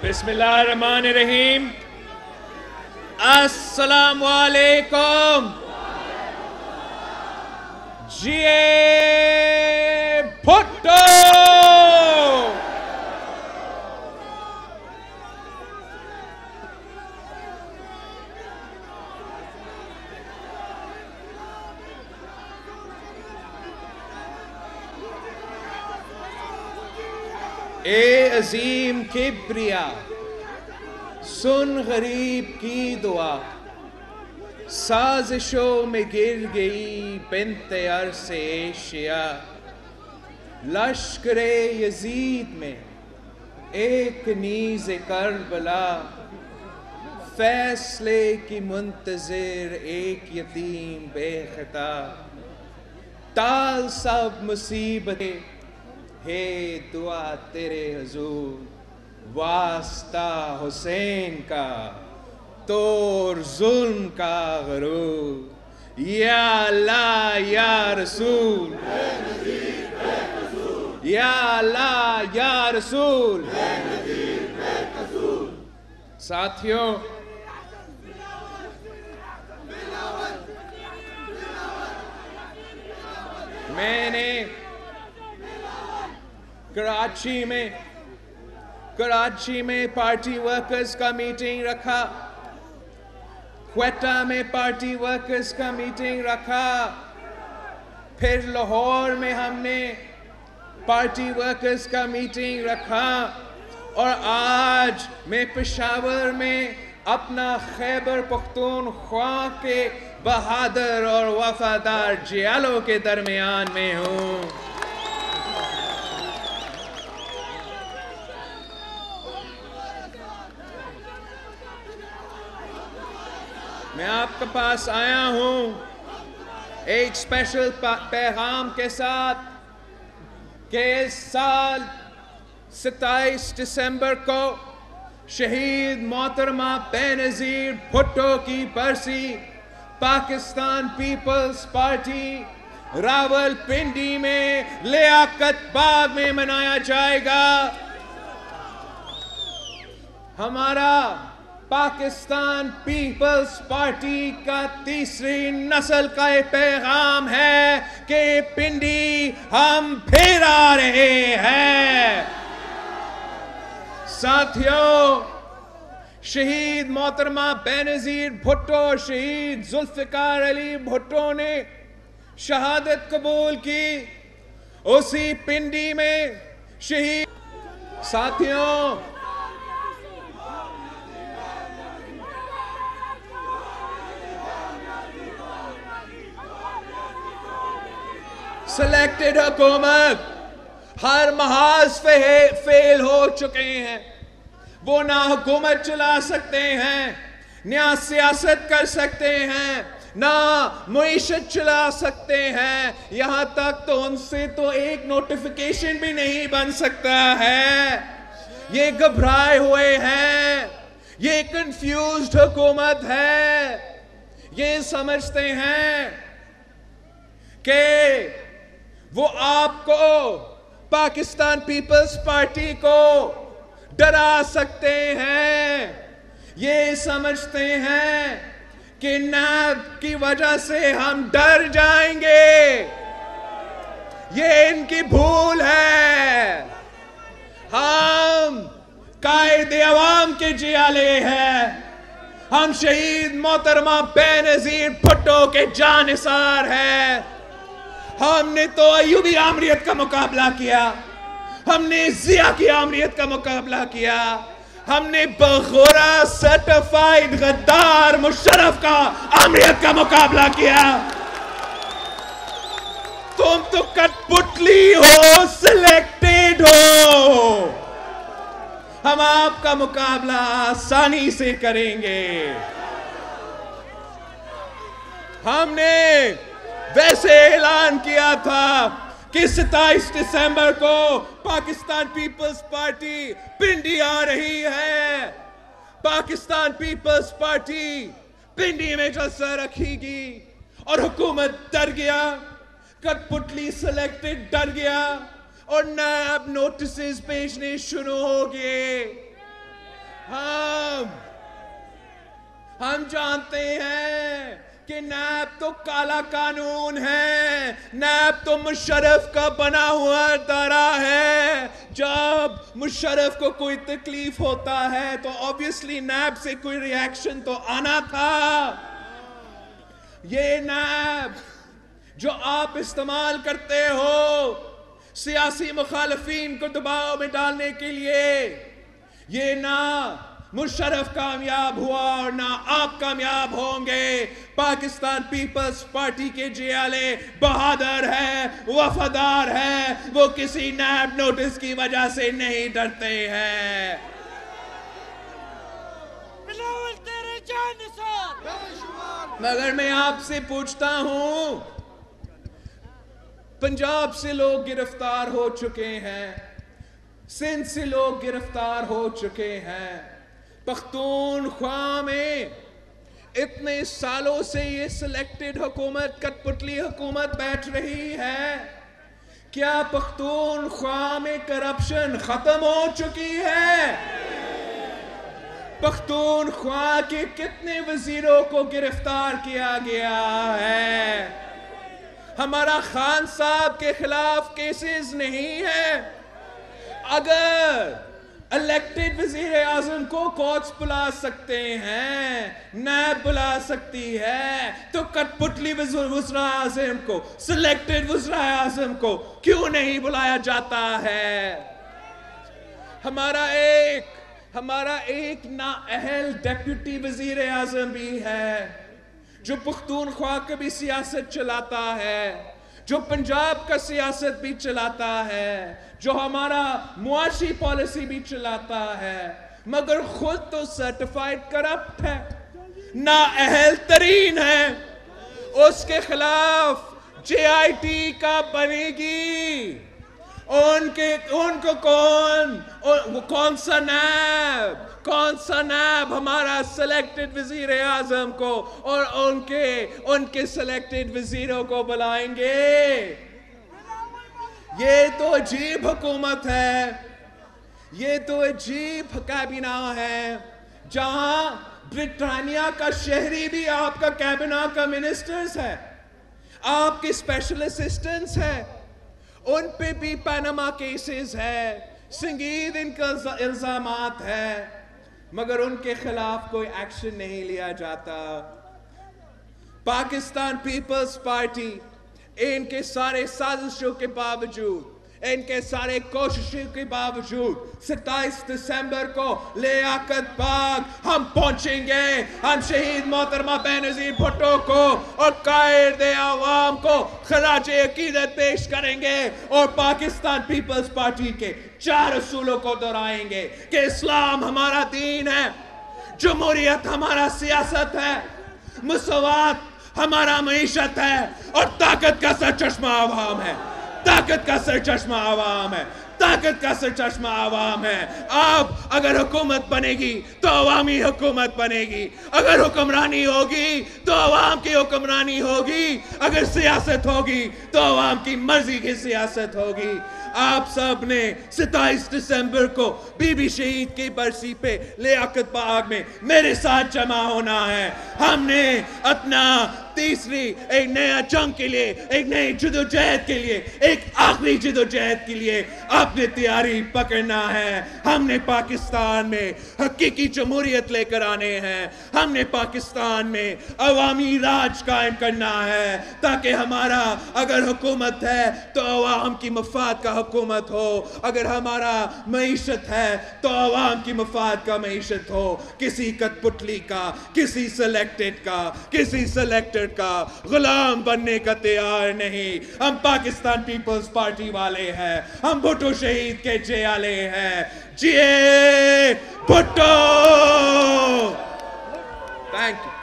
बिस्मिल्लाहिर्रहमानिर्रहीम। अस्सलामु अलैकुम। जिए भुट्टो। ए अजीम किब्रिया, सुन गरीब की दुआ। साजिशों में गिर गई बिन्ते अरसे एशिया। लश्करे यजीद में एक नीज़ करबला, फैसले की मुंतज़िर एक यतीम बेखता। ताल सब मुसीबतें, हे दुआ तेरे हुजूर। वास्ता हुसैन का, तोर जुल्म का गरूर। या अल्लाह या रसूल, या अल्लाह या रसूल। साथियों, मैंने कराची में पार्टी वर्कर्स का मीटिंग रखा, क्वेटा में पार्टी वर्कर्स का मीटिंग रखा, फिर लाहौर में हमने पार्टी वर्कर्स का मीटिंग रखा, और आज मैं पेशावर में अपना खैबर पख्तूनख्वा के बहादुर और वफादार जियालों के दरमियान में हूँ। मैं आपके पास आया हूँ एक स्पेशल पैगाम के साथ कि इस साल 27 दिसंबर को शहीद मोहतरमा बेनज़ीर भुट्टो की बरसी पाकिस्तान पीपल्स पार्टी रावलपिंडी में लियाकत बाग में मनाया जाएगा। हमारा पाकिस्तान पीपल्स पार्टी का तीसरी नस्ल का ये पैगाम है कि पिंडी हम फिर आ रहे हैं। साथियों, शहीद मोहतरमा बेनज़ीर भुट्टो, शहीद जुल्फ़िकार अली भुट्टो ने शहादत कबूल की उसी पिंडी में। शहीद साथियों, सिलेक्टेड हुकूमत हर महाज फेल हो चुके हैं। वो ना हुकूमत चला सकते हैं, ना सियासत कर सकते हैं, ना मईशत चला सकते हैं। यहाँ तक तो उनसे तो एक नोटिफिकेशन भी नहीं बन सकता है। ये घबराए हुए हैं, ये कंफ्यूज्ड हुकूमत है। ये समझते हैं कि वो आपको, पाकिस्तान पीपल्स पार्टी को डरा सकते हैं। ये समझते हैं कि नाब की वजह से हम डर जाएंगे। ये इनकी भूल है। हम कायदे अवाम के जियाले हैं। हम शहीद मोहतरमा बेनज़ीर भुट्टो के जानिसार हैं। हमने तो अयूबी आमरीत का मुकाबला किया, हमने जिया की आमरीत का मुकाबला किया, हमने बगौरा सर्टिफाइड गद्दार मुशर्रफ का आमरीत का मुकाबला किया। तुम तो कठपुतली हो, सिलेक्टेड हो। हम आपका मुकाबला आसानी से करेंगे। हमने वैसे ऐलान किया था कि 27 दिसंबर को पाकिस्तान पीपल्स पार्टी पिंडी आ रही है। पाकिस्तान पीपल्स पार्टी पिंडी में जलसा रखेगी और हुकूमत डर गया, कठपुतली सिलेक्टेड डर गया और नायब नोटिस भेजने शुरू हो गए। हम जानते हैं कि नैब तो काला कानून है, नैब तो मुशर्रफ का बना हुआ दायरा है। जब मुशर्रफ को कोई तकलीफ होता है तो ऑब्वियसली नैब से कोई रिएक्शन तो आना था। ये नैब जो आप इस्तेमाल करते हो सियासी मुखालफीन को दबाव में डालने के लिए, ये ना मुशर्रफ कामयाब हुआ और ना आप कामयाब होंगे। पाकिस्तान पीपल्स पार्टी के जियाले बहादुर है, वफादार है, वो किसी नैब नोटिस की वजह से नहीं डरते हैं। मगर मैं आपसे पूछता हूं, पंजाब से लोग गिरफ्तार हो चुके हैं, सिंध से लोग गिरफ्तार हो चुके हैं, पख्तूनख्वा में इतने सालों से ये सिलेक्टेड हुकूमत, कठपुतली हुकूमत बैठ रही है। क्या पख्तूनख्वा में करप्शन खत्म हो चुकी है? पख्तूनख्वा के कितने वजीरों को गिरफ्तार किया गया है? हमारा खान साहब के खिलाफ केसेस नहीं है। अगर इलेक्टेड वजीर आजम को कोर्ट्स बुला सकते हैं, नैब बुला सकती है, तो कठपुतली वज़ीर आज़म को, सिलेक्टेड वज़ीर आज़म को क्यों नहीं बुलाया जाता है? हमारा एक नाअहल डेप्यूटी वजीर आजम भी है जो पख्तूनख्वा की भी सियासत चलाता है, जो पंजाब का सियासत भी चलाता है, जो हमारा मुआशी पॉलिसी भी चलाता है, मगर खुद तो सर्टिफाइड करप्ट है, नाअहल तरीन है। उसके खिलाफ JIT का बनेगी। उनको कौन सा नैब हमारा सिलेक्टेड वजीर आजम को और उनके सिलेक्टेड वजीरों को बुलाएंगे? ये तो अजीब हुकूमत है, ये तो अजीब कैबिना है, जहां ब्रिटानिया का शहरी भी आपका कैबिना का मिनिस्टर्स है, आपके स्पेशल असिस्टेंट्स है, उन पे भी पैनामा केसेस है, संगीन इनका इल्जामात है, मगर उनके खिलाफ कोई एक्शन नहीं लिया जाता। पाकिस्तान पीपल्स पार्टी इनके सारे साजिशों के बावजूद, इनके सारे कोशिशों के बावजूद 27 दिसंबर को लियाकत बाग हम पहुंचेंगे। हम शहीद मोहतरमा बेनज़ीर भुट्टो को और कायदे आवाम को खराजे अकीदत पेश करेंगे और पाकिस्तान पीपल्स पार्टी के 4 असूलों को दोहराएंगे कि इस्लाम हमारा दीन है, जमहूरियत हमारा सियासत है, मुसवात हमारा मईशत है और ताकत का सरचश्मा आवाम है। ताकत का सरचश्मा आवाम है, ताकत का सरचश्मा आवाम है। अब अगर हुकूमत बनेगी तो अवामी हुकूमत बनेगी, अगर हुक्मरानी होगी तो अवाम की हुक्मरानी होगी, अगर सियासत होगी तो अवाम की मर्जी की सियासत होगी। आप सब ने 27 दिसंबर को बीबी शहीद की बरसी पे लियाकत बाग में मेरे साथ जमा होना है। हमने अपना तीसरी एक नया जंग के लिए, एक नई जदोजहद के लिए, एक आखिरी जदोजहद के लिए अपनी तैयारी पकड़ना है। हमने पाकिस्तान में हकीकी जमहूरियत लेकर आने हैं, हमने पाकिस्तान में अवामी राज कायम करना है, ताकि हमारा अगर हुकूमत है तो अवाम की मफाद का हुकूमत हो, अगर हमारा मईशत है तो अवाम की मफाद का मईशत हो, किसी कठपुतली का, किसी सेलेक्टेड का, किसी सेलेक्टेड का गुलाम बनने का तैयार नहीं। हम पाकिस्तान पीपल्स पार्टी वाले हैं, हम भुट्टो शहीद के जियाले हैं। जिए भुट्टो। Thank you.